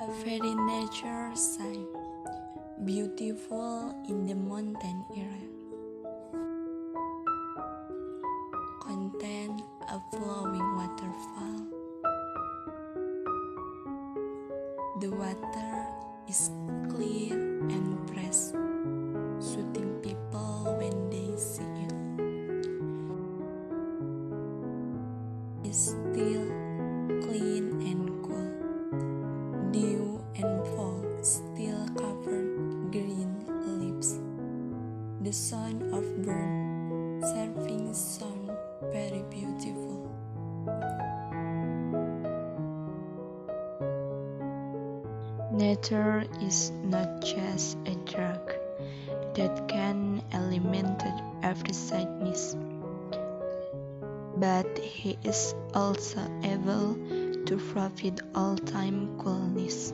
very nature side, beautiful in the mountain area. Contain a flowing waterfall. The water is clear and fresh, soothing people when they see it. It's still clean and cool. Dew and fog still cover green leaves. The sound of birds serving sound very beautiful. Nature is not just a drug that can eliminate every sadness, but he is also able to provide all-time coolness.